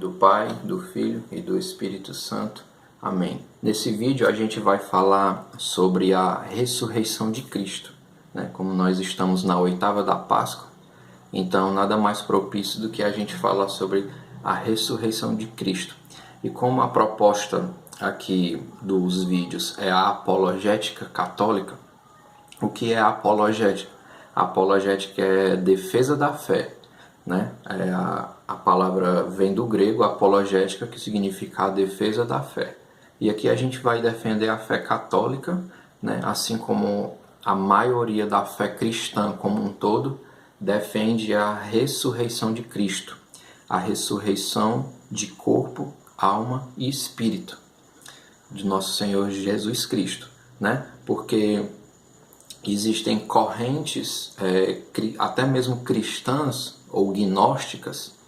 do Pai, do Filho e do Espírito Santo. Amém. Nesse vídeo a gente vai falar sobre a ressurreição de Cristo, né? Como nós estamos na oitava da Páscoa, então nada mais propício do que a gente falar sobre a ressurreição de Cristo. E como a proposta aqui dos vídeos é a apologética católica, o que é a apologética? A apologética é defesa da fé, né? A palavra vem do grego apologética, que significa a defesa da fé. E aqui a gente vai defender a fé católica, né? Assim como a maioria da fé cristã como um todo defende a ressurreição de Cristo, a ressurreição de corpo, alma e espírito de nosso Senhor Jesus Cristo, né? Porque existem correntes, até mesmo cristãs ou gnósticas,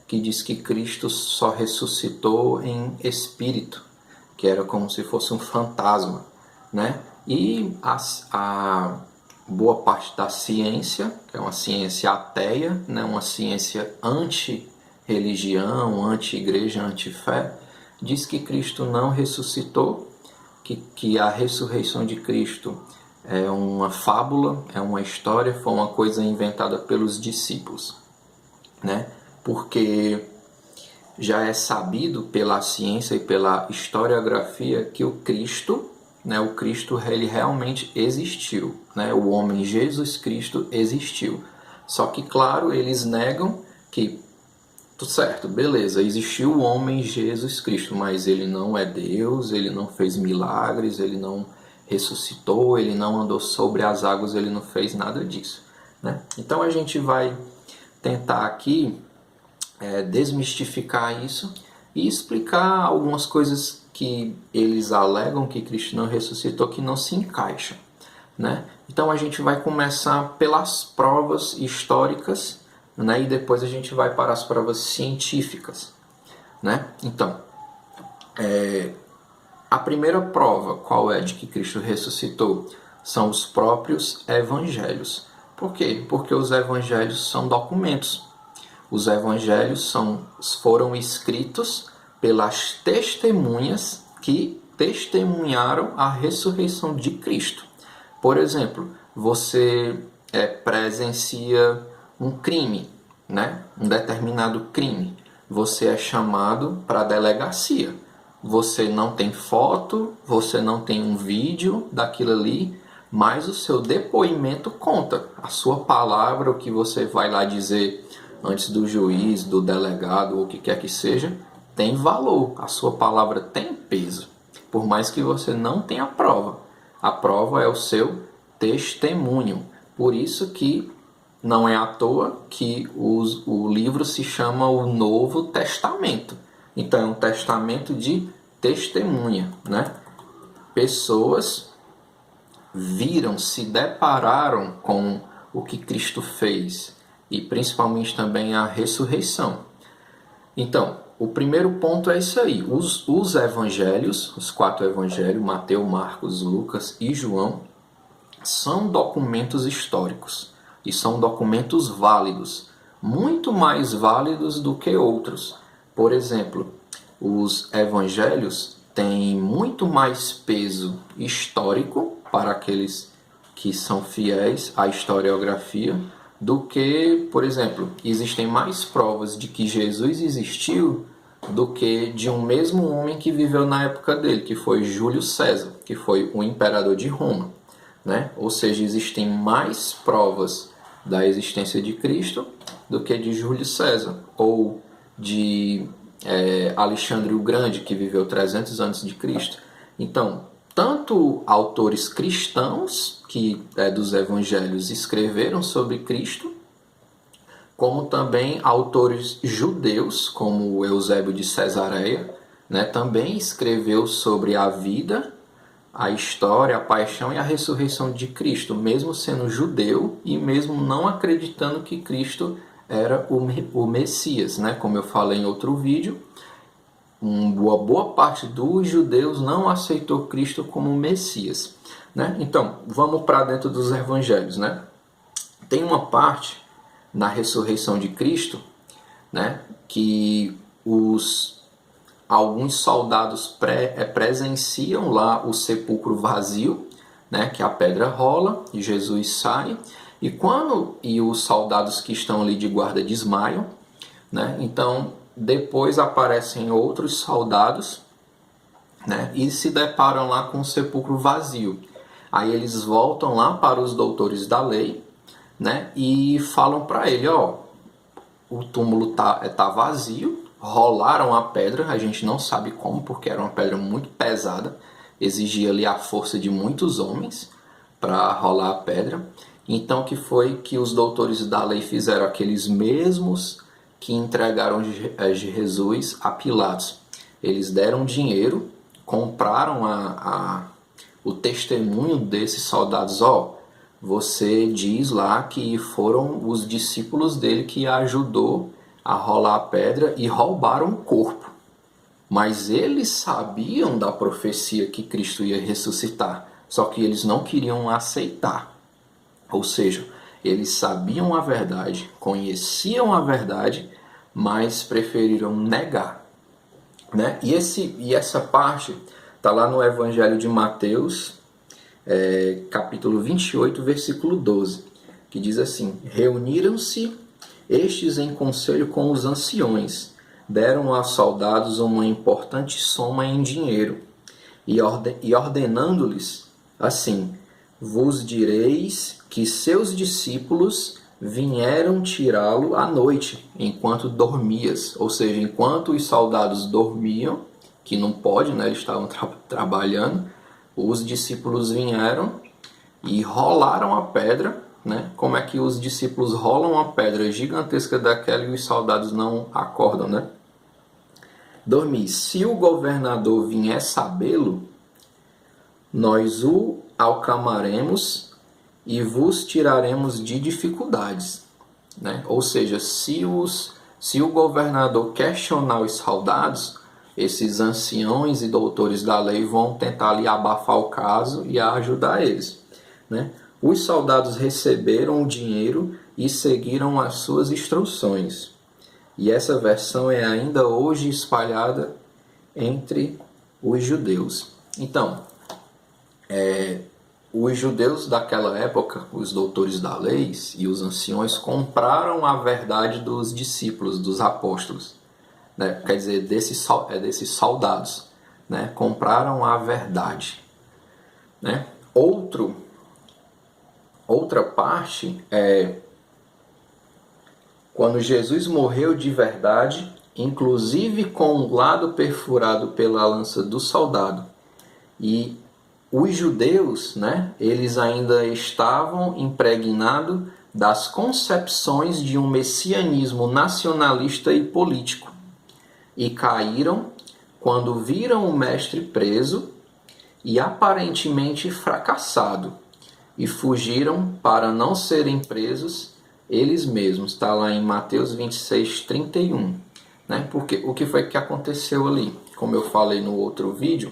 que diz que Cristo só ressuscitou em espírito, que era como se fosse um fantasma, né? E a boa parte da ciência, que é uma ciência ateia, né? Uma ciência anti-religião, anti-igreja, anti-fé, diz que Cristo não ressuscitou, que a ressurreição de Cristo é uma fábula, é uma história, foi uma coisa inventada pelos discípulos, né? Porque já é sabido pela ciência e pela historiografia que o Cristo, né, o Cristo ele realmente existiu, né? O homem Jesus Cristo existiu. Só que, claro, eles negam que, tudo certo, beleza, existiu o homem Jesus Cristo, mas ele não é Deus, ele não fez milagres, ele não ressuscitou, ele não andou sobre as águas, ele não fez nada disso, né? Então a gente vai tentar aqui desmistificar isso e explicar algumas coisas que eles alegam que Cristo não ressuscitou, que não se encaixam, né? Então a gente vai começar pelas provas históricas, né? E depois a gente vai para as provas científicas, né? Então, a primeira prova, qual é de que Cristo ressuscitou? São os próprios evangelhos. Por quê? Porque os evangelhos são documentos. Os evangelhos foram escritos pelas testemunhas que testemunharam a ressurreição de Cristo. Por exemplo, você presencia um crime, né? Um determinado crime. Você é chamado para a delegacia. Você não tem foto, você não tem um vídeo daquilo ali, mas o seu depoimento conta. A sua palavra, o que você vai lá dizer antes do juiz, do delegado, ou o que quer que seja, tem valor. A sua palavra tem peso. Por mais que você não tenha prova. A prova é o seu testemunho. Por isso que não é à toa que o livro se chama o Novo Testamento. Então é um testamento de testemunha, né? Pessoas viram, se depararam com o que Cristo fez e principalmente também a ressurreição. Então, o primeiro ponto é isso aí. Os evangelhos, os 4 evangelhos, Mateus, Marcos, Lucas e João, são documentos históricos e são documentos válidos, muito mais válidos do que outros. Por exemplo, os evangelhos têm muito mais peso histórico para aqueles que são fiéis à historiografia do que, por exemplo, existem mais provas de que Jesus existiu do que de um mesmo homem que viveu na época dele, que foi Júlio César, que foi o imperador de Roma, né? Ou seja, existem mais provas da existência de Cristo do que de Júlio César, ou de Alexandre o Grande, que viveu 300 antes de Cristo. Então, tanto autores cristãos, que dos evangelhos escreveram sobre Cristo, como também autores judeus, como Eusébio de Cesareia, né, também escreveu sobre a vida, a história, a paixão e a ressurreição de Cristo, mesmo sendo judeu e mesmo não acreditando que Cristo era o Messias, né? Como eu falei em outro vídeo, uma boa parte dos judeus não aceitou Cristo como Messias, né? Então, vamos para dentro dos evangelhos, né? Tem uma parte na ressurreição de Cristo, né, que alguns soldados presenciam lá o sepulcro vazio, né, que a pedra rola e Jesus sai, e os soldados que estão ali de guarda desmaiam, né? Então depois aparecem outros soldados, né, e se deparam lá com o sepulcro vazio. Aí eles voltam lá para os doutores da lei, né, e falam para ele, o túmulo tá vazio, rolaram a pedra, a gente não sabe como, porque era uma pedra muito pesada, exigia ali a força de muitos homens para rolar a pedra. Então que foi que os doutores da lei fizeram? Aqueles mesmos que entregaram Jesus a Pilatos. Eles deram dinheiro, compraram o testemunho desses soldados. Você diz lá que foram os discípulos dele que ajudou a rolar a pedra e roubaram o corpo. Mas eles sabiam da profecia que Cristo ia ressuscitar, só que eles não queriam aceitar. Ou seja, eles sabiam a verdade, conheciam a verdade, mas preferiram negar, né? E essa parte está lá no Evangelho de Mateus, capítulo 28, versículo 12, que diz assim: reuniram-se estes em conselho com os anciões, deram aos soldados uma importante soma em dinheiro, e ordenando-lhes assim: vos direis que seus discípulos vieram tirá-lo à noite, enquanto dormias. Ou seja, enquanto os soldados dormiam, que não pode, né? Eles estavam trabalhando, os discípulos vieram e rolaram a pedra, né? Como é que os discípulos rolam uma pedra gigantesca daquela e os soldados não acordam, né? Dormir. Se o governador vier sabê-lo, nós o alcamaremos e vos tiraremos de dificuldades, né? Ou seja, se o governador questionar os soldados, esses anciões e doutores da lei vão tentar ali abafar o caso e ajudar eles, né? Os soldados receberam o dinheiro e seguiram as suas instruções. E essa versão é ainda hoje espalhada entre os judeus. Então, os judeus daquela época, os doutores da lei e os anciões, compraram a verdade dos discípulos, dos apóstolos, né? Quer dizer, desses soldados, né? Compraram a verdade, né? Outra parte é quando Jesus morreu de verdade, inclusive com o lado perfurado pela lança do soldado, e os judeus, né, eles ainda estavam impregnados das concepções de um messianismo nacionalista e político, e caíram quando viram o mestre preso e aparentemente fracassado, e fugiram para não serem presos eles mesmos. Está lá em Mateus 26, 31. Né? Porque o que foi que aconteceu ali? Como eu falei no outro vídeo,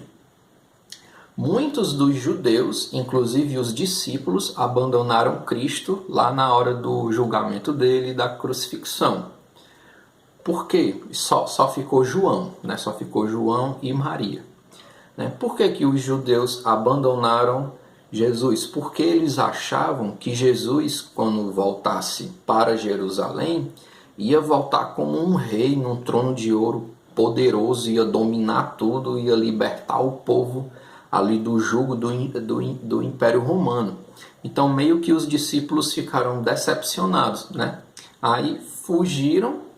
muitos dos judeus, inclusive os discípulos, abandonaram Cristo lá na hora do julgamento dele e da crucifixão. Por quê? Só ficou João, né? Só ficou João e Maria. Né? Por que os judeus abandonaram Jesus? Porque eles achavam que Jesus, quando voltasse para Jerusalém, ia voltar como um rei num trono de ouro poderoso, ia dominar tudo, ia libertar o povo ali do jugo do Império Romano. Então meio que os discípulos ficaram decepcionados, né? Aí fugiram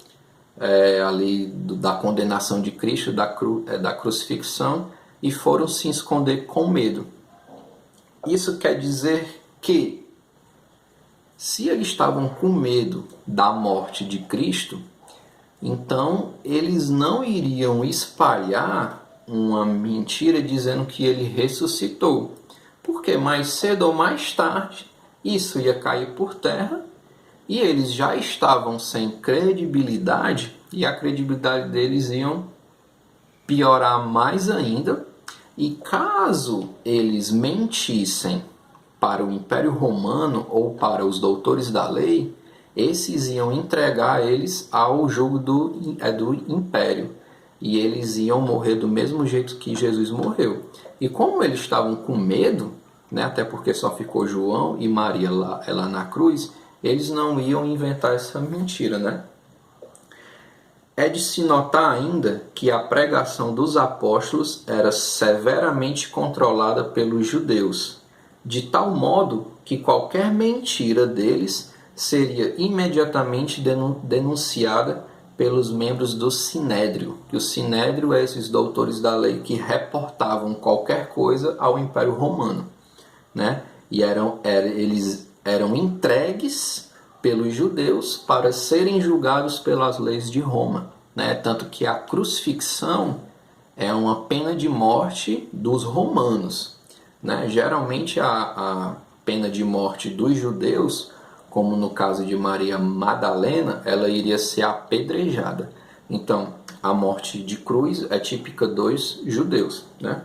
ali da condenação de Cristo, da crucifixão, e foram se esconder com medo. Isso quer dizer que, se eles estavam com medo da morte de Cristo, então eles não iriam espalhar uma mentira dizendo que ele ressuscitou. Porque mais cedo ou mais tarde isso ia cair por terra e eles já estavam sem credibilidade e a credibilidade deles iam piorar mais ainda. E caso eles mentissem para o Império Romano ou para os doutores da lei, esses iam entregar eles ao jugo do império. E eles iam morrer do mesmo jeito que Jesus morreu. E como eles estavam com medo, né, até porque só ficou João e Maria lá na cruz, eles não iam inventar essa mentira, né? É de se notar ainda que a pregação dos apóstolos era severamente controlada pelos judeus, de tal modo que qualquer mentira deles seria imediatamente denunciada pelos membros do Sinédrio. Que o Sinédrio é esses doutores da lei que reportavam qualquer coisa ao Império Romano, né? E eles eram entregues pelos judeus para serem julgados pelas leis de Roma, né? Tanto que a crucifixão é uma pena de morte dos romanos, né? Geralmente a pena de morte dos judeus, como no caso de Maria Madalena, ela iria ser apedrejada. Então, a morte de cruz é típica dos judeus, né?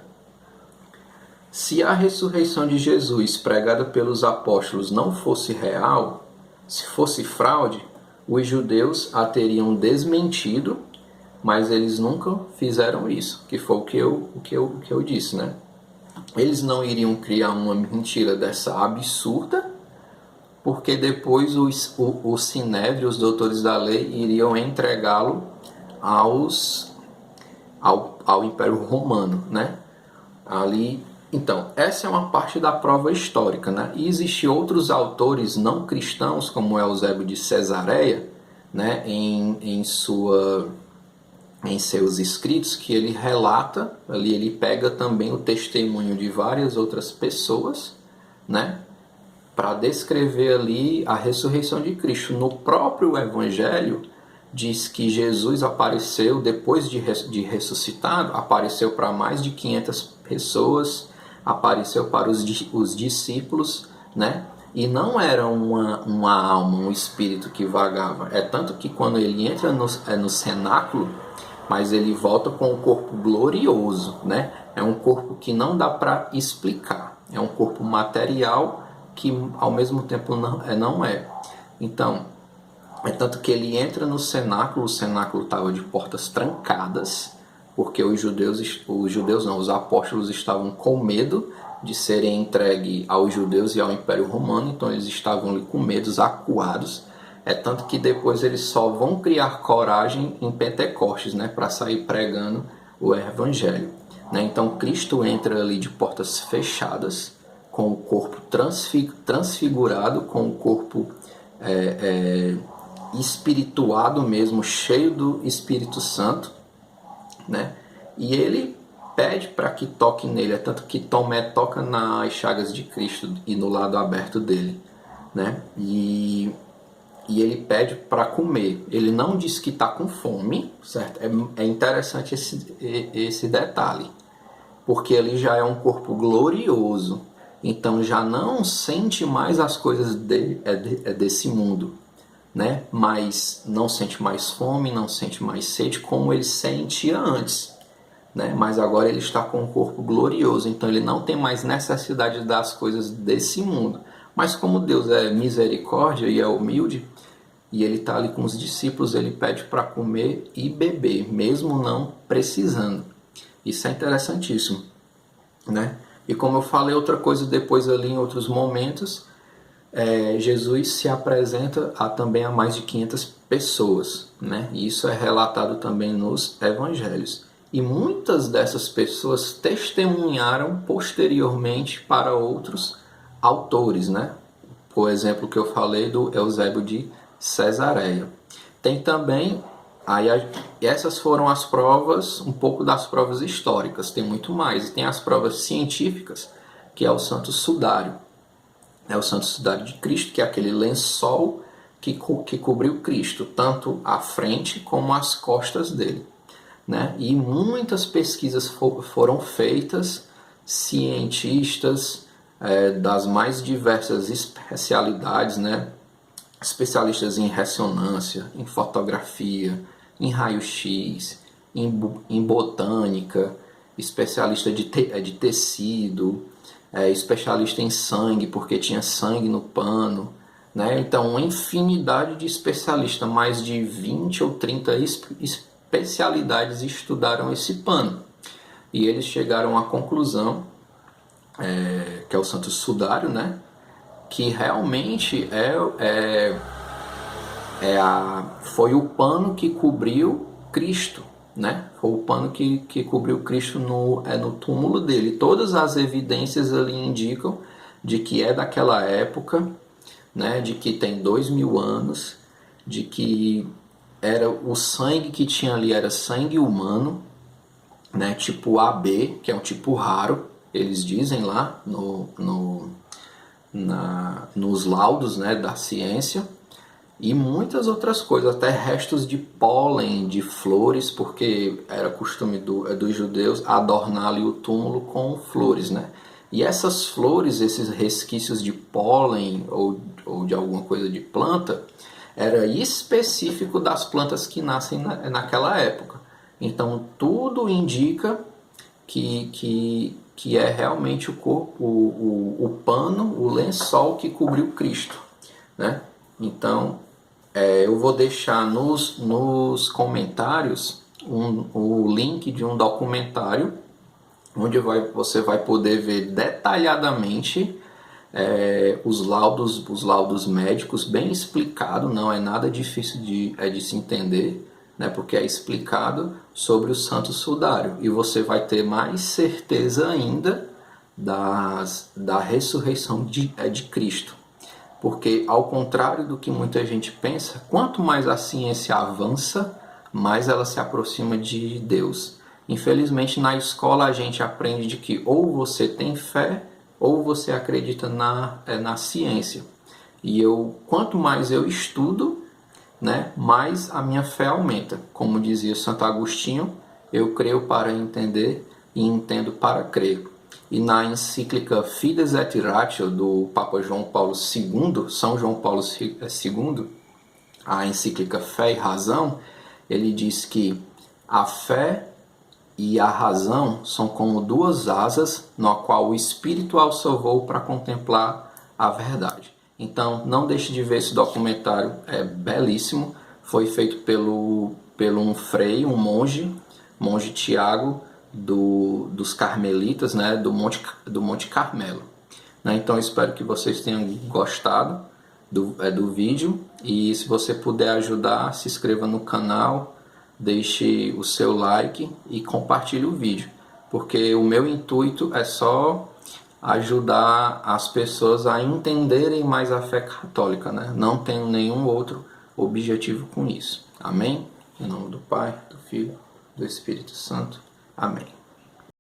Se a ressurreição de Jesus pregada pelos apóstolos não fosse real, se fosse fraude, os judeus a teriam desmentido, mas eles nunca fizeram isso, que foi o que eu disse, né? Eles não iriam criar uma mentira dessa absurda, porque depois o Sinédrio, os doutores da lei, iriam entregá-lo ao Império Romano, né? Então, essa é uma parte da prova histórica, né? E existem outros autores não cristãos, como Eusébio de Cesareia, né? em seus escritos, que ele relata, ali ele pega também o testemunho de várias outras pessoas, né? Para descrever ali a ressurreição de Cristo. No próprio Evangelho, diz que Jesus apareceu, depois de ressuscitado, apareceu para mais de 500 pessoas, apareceu para os discípulos, né? E não era uma alma, um espírito que vagava. É tanto que quando ele entra no cenáculo, mas ele volta com um corpo glorioso, né? É um corpo que não dá para explicar. É um corpo material que ao mesmo tempo não é. Então, é tanto que ele entra no cenáculo, o cenáculo estava de portas trancadas, porque os apóstolos estavam com medo de serem entregues aos judeus e ao Império Romano, então eles estavam ali com medos, acuados. É tanto que depois eles só vão criar coragem em Pentecostes, né, para sair pregando o Evangelho, né? Então Cristo entra ali de portas fechadas, com o corpo transfigurado, com o corpo espirituado mesmo, cheio do Espírito Santo, né? E ele pede para que toque nele, é tanto que Tomé toca nas chagas de Cristo e no lado aberto dele, né? E ele pede para comer. Ele não diz que está com fome, certo? É interessante esse detalhe, porque ele já é um corpo glorioso, então já não sente mais as coisas desse mundo, né? Mas não sente mais fome, não sente mais sede como ele sentia antes, né? Mas agora ele está com um corpo glorioso, então ele não tem mais necessidade das coisas desse mundo. Mas como Deus é misericórdia e é humilde, e ele está ali com os discípulos, ele pede para comer e beber, mesmo não precisando. Isso é interessantíssimo, né? E como eu falei, outra coisa depois ali em outros momentos, Jesus se apresenta também a mais de 500 pessoas, né? E isso é relatado também nos evangelhos. E muitas dessas pessoas testemunharam posteriormente para outros autores, né? Por exemplo, que eu falei do Eusébio de Cesareia. Tem também, essas foram as provas, um pouco das provas históricas, tem muito mais. E tem as provas científicas, que é o Santo Sudário. É o Santo Sudário de Cristo, que é aquele lençol que cobriu Cristo, tanto a frente como as costas dele, né? E muitas pesquisas foram feitas, cientistas das mais diversas especialidades, né? Especialistas em ressonância, em fotografia, em raio-x, em botânica, especialista de tecido, especialista em sangue, porque tinha sangue no pano, né? Então, uma infinidade de especialistas, mais de 20 ou 30 especialidades estudaram esse pano. E eles chegaram à conclusão, que é o Santo Sudário, né? Que realmente foi o pano que cobriu Cristo, né? Foi o pano que cobriu Cristo no túmulo dele. Todas as evidências ali indicam de que é daquela época, né? De que tem 2000 anos, de que era o sangue que tinha ali era sangue humano, né? Tipo AB, que é um tipo raro, eles dizem lá nos laudos, né, da ciência. E muitas outras coisas, até restos de pólen, de flores, porque era costume dos judeus adornar ali o túmulo com flores, né? E essas flores, esses resquícios de pólen ou de alguma coisa de planta, era específico das plantas que nascem naquela época. Então tudo indica que é realmente o corpo, o pano, o lençol que cobriu Cristo, né? Então, eu vou deixar nos comentários o link de um documentário onde você vai poder ver detalhadamente os laudos médicos, bem explicado, não é nada difícil de se entender, né, porque é explicado sobre o Santo Sudário. E você vai ter mais certeza ainda da ressurreição de Cristo. Porque, ao contrário do que muita gente pensa, quanto mais a ciência avança, mais ela se aproxima de Deus. Infelizmente, na escola a gente aprende de que ou você tem fé ou você acredita na ciência. E quanto mais eu estudo, né, mais a minha fé aumenta. Como dizia Santo Agostinho, eu creio para entender e entendo para crer. E na encíclica Fides et Ratio do Papa João Paulo II, São João Paulo II, a encíclica Fé e Razão, ele diz que a fé e a razão são como duas asas no qual o espírito alça voo para contemplar a verdade. Então, não deixe de ver esse documentário, é belíssimo. Foi feito pelo um frei, um monge Tiago, dos Carmelitas, né, do Monte Carmelo. Né? Então, espero que vocês tenham gostado do vídeo. E se você puder ajudar, se inscreva no canal, deixe o seu like e compartilhe o vídeo. Porque o meu intuito é só ajudar as pessoas a entenderem mais a fé católica, né? Não tenho nenhum outro objetivo com isso. Amém? Em nome do Pai, do Filho, do Espírito Santo. Amém.